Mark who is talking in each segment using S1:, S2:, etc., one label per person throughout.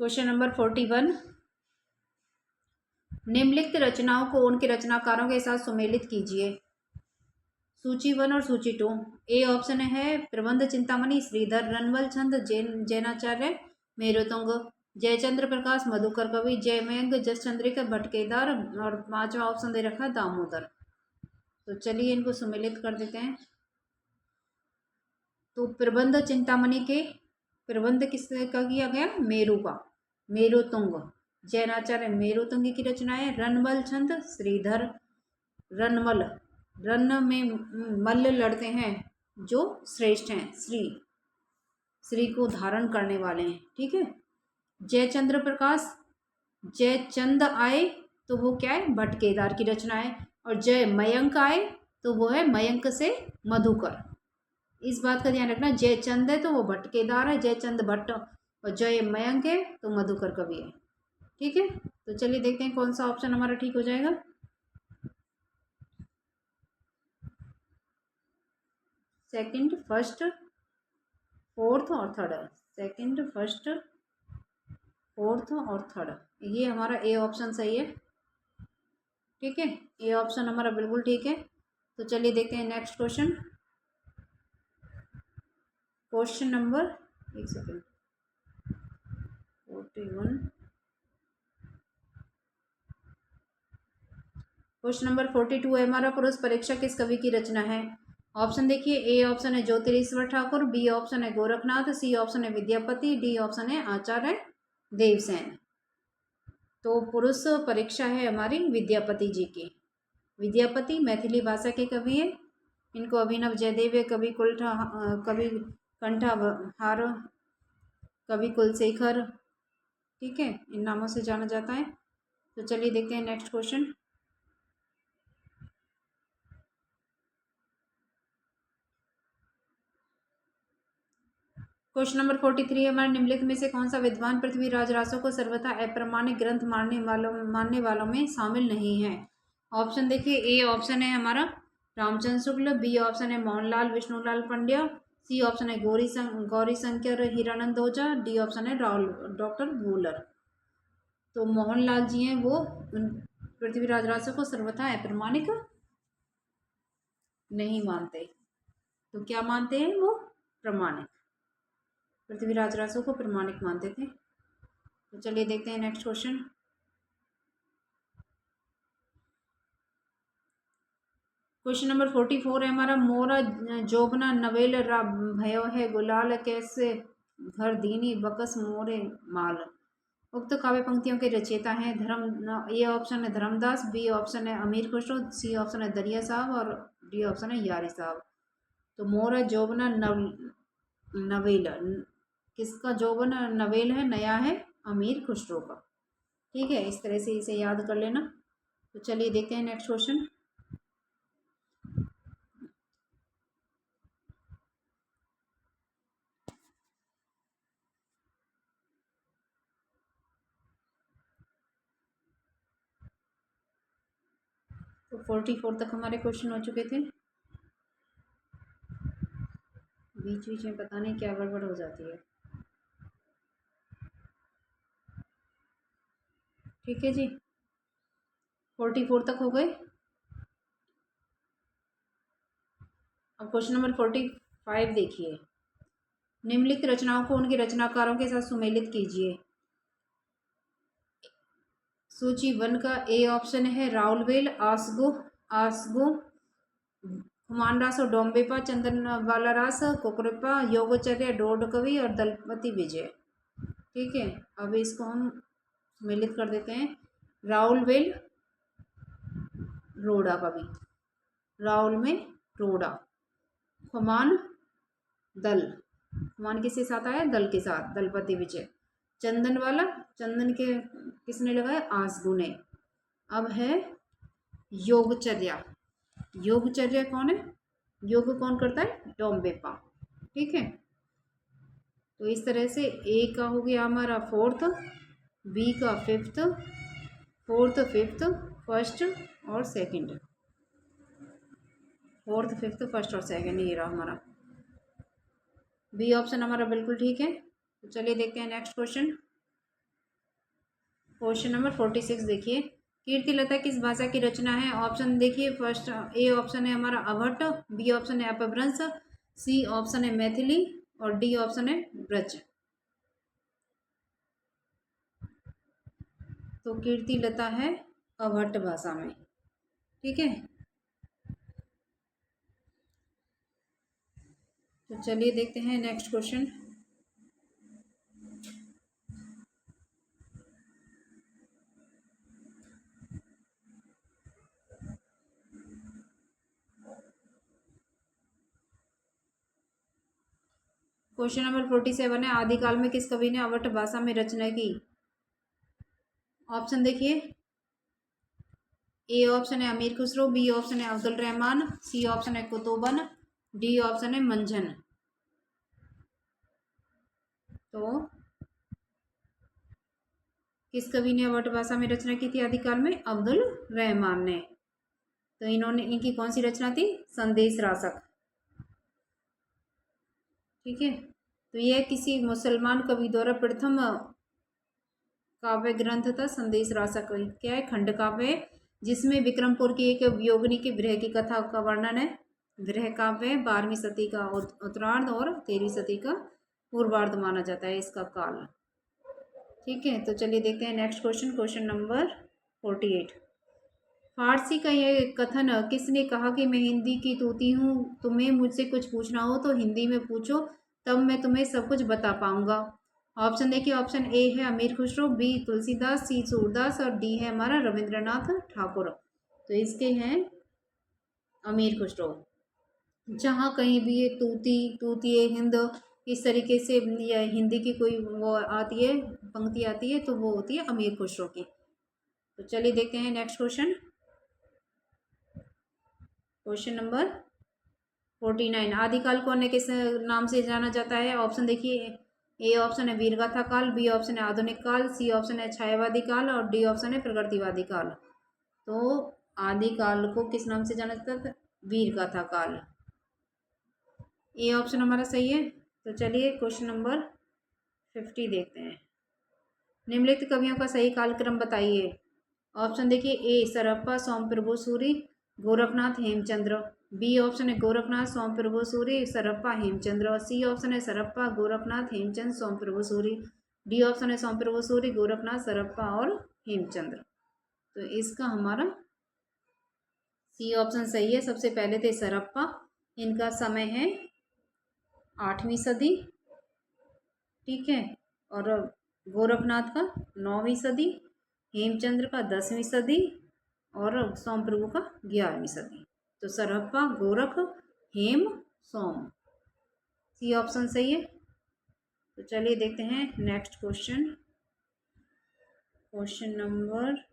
S1: Question number 41, निम्नलिखित रचनाओं को उनके रचनाकारों के साथ सुमेलित कीजिए। सूची 1 और सूची 2। ए ऑप्शन है प्रबंध चिंतामणि श्रीधर रनवल छंद जैनाचार्य मेरुतुंग, जयचंद्र प्रकाश मधुकर कवि, जयमयंक जसचंद्रिका भटकेदार, और पांचवा ऑप्शन दे रखा है दामोदर। तो चलिए इनको सुमेलित कर देते हैं। तो प्रबंध चिंतामणि के प्रबंध किसका किया गया? मेरु का, मेरुतुंग। जैनाचार्य मेरुतुंग की रचनाएं। रनवल छंद श्रीधर रनवल, रन में मल्ल लड़ते हैं जो श्रेष्ठ हैं, श्री को धारण करने वाले हैं, ठीक है। जयचंद्र प्रकाश, जयचंद आए तो वो क्या है? भटकेदार की रचना है। और जय मयंक आए तो वो है मयंक से मधुकर। इस बात का ध्यान रखना, जयचंद है तो वो भटकेदार है, जयचंद भट्ट, और जय मयंक है तो मधुकर कवि है, ठीक है। तो चलिए देखते हैं कौन सा ऑप्शन हमारा ठीक हो जाएगा। सेकंड, फर्स्ट, फोर्थ और थर्ड। सेकंड, फर्स्ट, फोर्थ और थर्ड, ये हमारा ए ऑप्शन सही है, ठीक है। ए ऑप्शन हमारा बिल्कुल ठीक है। तो चलिए देखते हैं next question. Question number 41, question number 42 है हमारा, पुरुष परीक्षा किस कवि की रचना है? ऑप्शन देखिए, ए ऑप्शन है ज्योतिरीश्वर ठाकुर, बी ऑप्शन है गोरखनाथ, सी ऑप्शन है विद्यापति, डी ऑप्शन है आचार्य देवसेन। तो पुरुष परीक्षा है हमारी विद्यापति जी की। विद्यापति मैथिली भाषा के कवि है। इनको अभिनव जयदेव, कवि कवि कंठाहार, कवि कुलशेखर, ठीक है, इन नामों से जाना जाता है। तो चलिए देखते हैं नेक्स्ट क्वेश्चन। क्वेश्चन नंबर 43 हमारे, निम्नलिखित में से कौन सा विद्वान पृथ्वीराज रासो को सर्वथा अप्रमाणिक ग्रंथ मानने वालों में शामिल नहीं है? ऑप्शन देखिए, ए ऑप्शन है हमारा रामचंद्र शुक्ल, बी ऑप्शन है मोहनलाल विष्णुलाल पंड्या, सी ऑप्शन है गौरी शंकर हिरानंद ओझा, डी ऑप्शन है डॉक्टर वूलर। तो मोहनलाल जी हैं वो पृथ्वीराज रासो को सर्वथा अप्रमाणिक नहीं मानते। तो क्या मानते हैं वो? प्रमाणिक। पृथ्वीराज रासो को प्रमाणिक मानते थे। तो चलिए देखते हैं नेक्स्ट क्वेश्चन। क्वेश्चन नंबर 44 है हमारा, मोरा जोबना नवेल भयो है गुलाल कैसे घर दीनी बकस मोरे माल। उक्त काव्य पंक्तियों के रचयिता हैं ए ऑप्शन है धर्मदास, बी ऑप्शन है अमीर खुसरो, सी ऑप्शन है दरिया साहब, और डी ऑप्शन है यारी साहब। तो मोरा जोबना नवेल, किसका जोबन नवेल है? नया है, अमीर खुसरो का, ठीक है। इस तरह से इसे याद कर लेना। तो चलिए देखते हैं नेक्स्ट क्वेश्चन। तो 44 तक हमारे क्वेश्चन हो चुके थे। बीच बीच में पता नहीं क्या गड़बड़ हो जाती है, ठीक है जी। 44 तक हो गए। अब क्वेश्चन नंबर 45 देखिए, निम्नलिखित रचनाओं को उनके रचनाकारों के साथ सुमेलित कीजिए। सूची 1 का ए ऑप्शन है राउलवेल, आसगो, खुमानरास और डोम्बेपा, चंदन बालारास, कोकरेपा, योगचर्या डोडकवि, और दलपति विजय, ठीक है। अब इसको हम सुमेलित कर देते हैं। राउलवेल रोड़ा कवि, राउल में रोड़ा। खुमान दल, खुमान किसके साथ आया? दल के साथ, दलपति विजय। चंदन वाला, चंदन के किसने लगाया? आसगु ने। अब है योगचर्या, योगचर्या कौन है? योग कौन करता है? डोम्बेपा, ठीक है। तो इस तरह से ए का हो गया हमारा फोर्थ, बी का फिफ्थ, फोर्थ फिफ्थ फर्स्ट और सेकंड, फोर्थ फिफ्थ फर्स्ट और सेकंड, ये रहा हमारा। बी ऑप्शन हमारा बिल्कुल ठीक है। तो चलिए देखते हैं नेक्स्ट क्वेश्चन। क्वेश्चन नंबर 46 देखिए, कीर्तिलता किस भाषा की रचना है? ऑप्शन देखिए, फर्स्ट ए ऑप्शन है हमारा अभट्ट, बी ऑप्शन है अपभ्रंश, सी ऑप्शन है मैथिली और डी ऑप्शन है ब्रज। तो कीर्तिलता है अभट्ट भाषा में। ठीक है, तो चलिए देखते हैं नेक्स्ट क्वेश्चन। क्वेश्चन नंबर 47 है, आदिकाल में किस कवि ने अवध भाषा में रचना की? ऑप्शन देखिए, ए ऑप्शन है अमीर खुसरो, बी ऑप्शन है अब्दुल रहमान, सी ऑप्शन है कुतुबन, डी ऑप्शन है मंझन। तो किस कवि ने अवध भाषा में रचना की थी आदिकाल में? अब्दुल रहमान ने। तो इन्होंने, इनकी कौन सी रचना थी? संदेश रासक। ठीक है, तो यह किसी मुसलमान कवि द्वारा प्रथम काव्य ग्रंथ था। संदेश रासक क्या है? खंड काव्य है, जिसमें विक्रमपुर की एक योगिनी के विरह की कथा का वर्णन है। विरह काव्य 12वीं सदी का उत्तरार्ध और 13वीं सदी का पूर्वार्ध माना जाता है इसका काल। ठीक है, तो चलिए देखते हैं नेक्स्ट क्वेश्चन, क्वेश्चन नंबर 48। फारसी का यह कथन किसने कहा कि मैं हिंदी की तूती हूँ, तुम्हें मुझसे कुछ पूछना हो तो हिंदी में पूछो, तब मैं तुम्हें सब कुछ बता पाऊंगा। ऑप्शन देखिए, ऑप्शन ए है अमीर खुसरो, बी तुलसीदास, सी सूरदास और डी है हमारा रविंद्रनाथ ठाकुर। तो इसके हैं अमीर खुसरो। जहाँ कहीं भी ये तूती, तूती हिंद इस तरीके से या हिंदी की कोई वो आती है, पंक्ति आती है, तो वो होती है अमीर खुसरो की। तो चलिए देखते हैं नेक्स्ट क्वेश्चन, क्वेश्चन नंबर 49। आदिकाल को अन्य किस नाम से जाना जाता है? ऑप्शन देखिए, ए ऑप्शन है वीरगाथा काल, बी ऑप्शन है आधुनिक काल, सी ऑप्शन है छायावादी काल और डी ऑप्शन है प्रगतिवादी काल। तो आदिकाल को किस नाम से जाना जाता है? वीरगाथा काल। ए ऑप्शन हमारा सही है। तो चलिए क्वेश्चन नंबर 50 देखते हैं। निम्नलिखित कवियों का सही कालक्रम बताइए। ऑप्शन देखिए, ए सरप्पा सोमप्रभु सूरी गोरखनाथ हेमचंद्र, बी ऑप्शन है गोरखनाथ सोमप्रभु सूरी सरप्पा हेमचंद्र, सी ऑप्शन है सरप्पा गोरखनाथ हेमचंद सोमप्रभु सूरी, डी ऑप्शन है सोमप्रभु सूरी गोरखनाथ सरप्पा और हेमचंद्र। तो इसका हमारा सी ऑप्शन सही है। सबसे पहले थे सरप्पा, इनका समय है 8वीं सदी। ठीक है, और गोरखनाथ का 9वीं सदी, हेमचंद्र का 10वीं सदी और सोमप्रभु का 11वीं सदी। तो सरहप्पा, गोरख, हेम, सोम, सी ऑप्शन सही है। तो चलिए देखते हैं नेक्स्ट क्वेश्चन, क्वेश्चन नंबर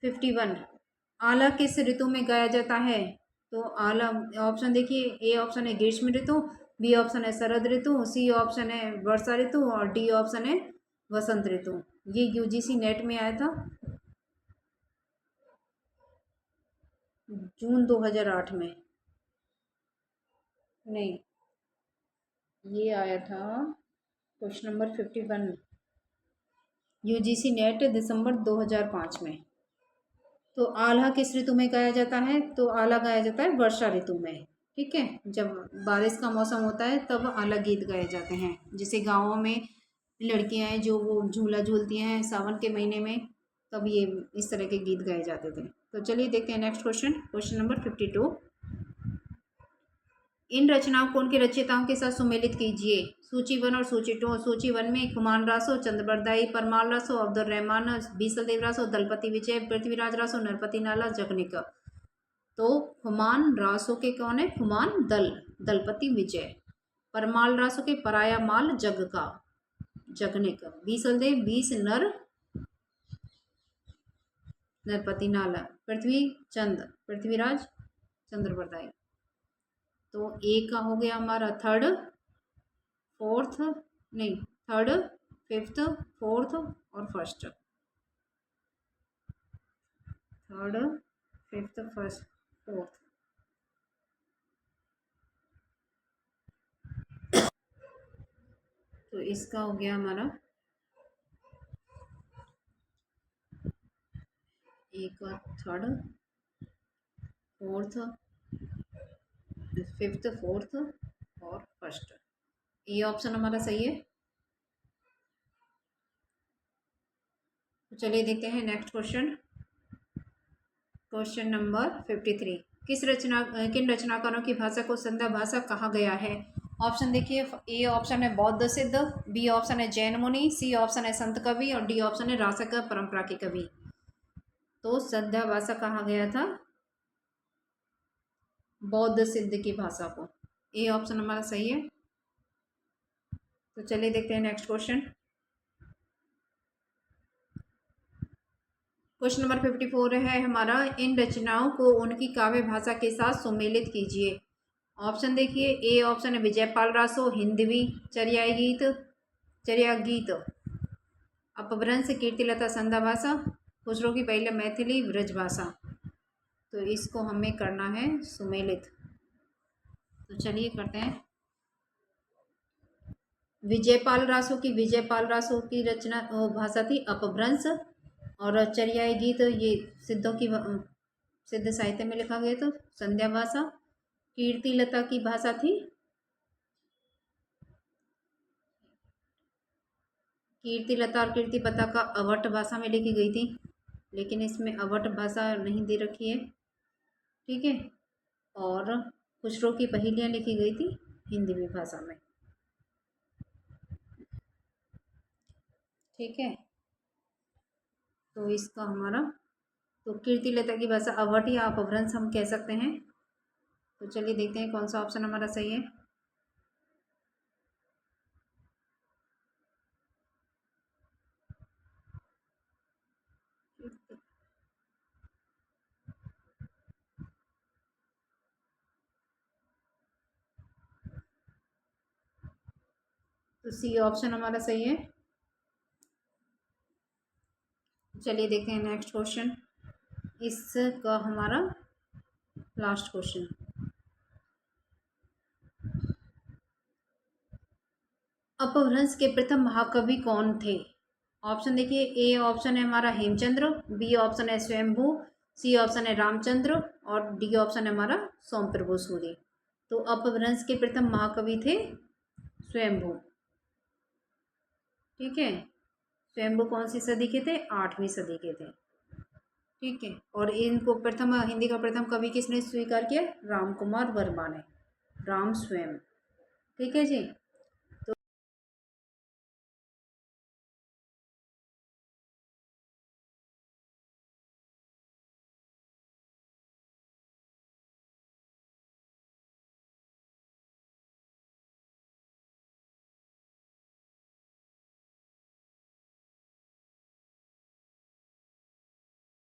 S1: 51। आला किस ऋतु में गाया जाता है? तो आला, ऑप्शन देखिए, ए ऑप्शन है ग्रीष्म ऋतु, बी ऑप्शन है शरद ऋतु, सी ऑप्शन है वर्षा ऋतु और डी ऑप्शन है वसंत ऋतु। ये यूजीसी नेट में आया था जून 2008 में। नहीं, ये आया था क्वेश्चन नंबर 51 यूजीसी नेट दिसंबर 2005 में। तो आल्हा किस ऋतु में गाया जाता है? तो आला गाया जाता है वर्षा ऋतु में। ठीक है, जब बारिश का मौसम होता है तब आला गीत गाए जाते हैं। जैसे गाँवों में लड़कियां हैं जो वो झूला झूलती हैं सावन के महीने में, तब ये इस तरह के गीत गाए जाते थे। तो चलिए देखते हैं नेक्स्ट क्वेश्चन, क्वेश्चन नंबर 52। इन रचनाओं को उनके रचयिताओं के साथ सुमेलित कीजिए। सूची 1 और सूची 2। सूची 1 में खुमान रासो, चंद्रबरदाई, परमाल रासो, अब्दुल रहमान, बीसलदेव रासो, दलपति विजय, पृथ्वीराज रासो, नरपति नाला, जगनिक। तो खुमान रासो के कौन है? खुमान दल, दलपति विजय। परमाल रासो के पराया माल जग का, जगनिक। बीसलदेव 20 नर, नरपति नाला। पृथ्वी चंद, पृथ्वीराज, चंद्रबरदाई। तो ए का हो गया हमारा थर्ड, फोर्थ, नहीं थर्ड, फिफ्थ, फोर्थ और first. Third, fifth, first, fourth. तो इसका हो गया हमारा एक थर्ड, फोर्थ, फिफ्थ, फोर्थ और फर्स्ट। ये ऑप्शन हमारा सही है। तो चलिए देखते हैं नेक्स्ट क्वेश्चन। Question number 53। किन रचनाकारों की भाषा को संध्या भाषा कहा गया है? ऑप्शन देखिए, ए ऑप्शन है बौद्ध सिद्ध, बी ऑप्शन है जैन मुनि, सी ऑप्शन है संत कवि और डी ऑप्शन है रासक परंपरा के कवि। तो संध्या भाषा कहा गया था बौद्ध सिद्ध की भाषा को। ए ऑप्शन हमारा सही है। तो चलिए देखते हैं नेक्स्ट क्वेश्चन। क्वेश्चन नंबर 54 है हमारा, इन रचनाओं को उनकी काव्य भाषा के साथ सुमेलित कीजिए। ऑप्शन देखिए, ए ऑप्शन है विजयपाल रासो हिंदवी, चर्या गीत, अपभ्रंश, कीर्तिलता संध्या भाषा, खुसरो की पहले मैथिली ब्रज भाषा। तो इसको हमें करना है सुमेलित। तो चलिए करते हैं। विजयपाल रासो की रचना भाषा थी अपभ्रंश, और चर्याई गीत ये सिद्धों की सिद्ध साहित्य में लिखा गया तो संध्या भाषा। कीर्तिलता की भाषा थी कीर्तिलता और कीर्ति पताका अवट भाषा में लिखी गई थी, लेकिन इसमें अवट भाषा नहीं दे रखी है, ठीक है। और खुसरो की पहेलियाँ लिखी गई थी हिंदी भाषा में, ठीक है। तो इसका हमारा तो कीर्तिलता की भाषा अवट या अपभ्रंश हम कह सकते हैं। तो चलिए देखते हैं कौन सा ऑप्शन हमारा सही है। तो सी ऑप्शन हमारा सही है। चलिए देखते हैं नेक्स्ट क्वेश्चन, इसका हमारा लास्ट क्वेश्चन। अपभ्रंश के प्रथम महाकवि कौन थे? ऑप्शन देखिए, ए ऑप्शन है हमारा हेमचंद्र, बी ऑप्शन है स्वयंभू, सी ऑप्शन है रामचंद्र और डी ऑप्शन है हमारा सोमप्रभु सूरी। तो अपभ्रंश के प्रथम महाकवि थे स्वयंभू, ठीक है। स्वयंभू कौन सी सदी के थे? 8वीं सदी के थे, ठीक है। और इनको प्रथम हिंदी का प्रथम कवि किसने स्वीकार किया? राम कुमार वर्मा ने, राम स्वयं, ठीक है जी।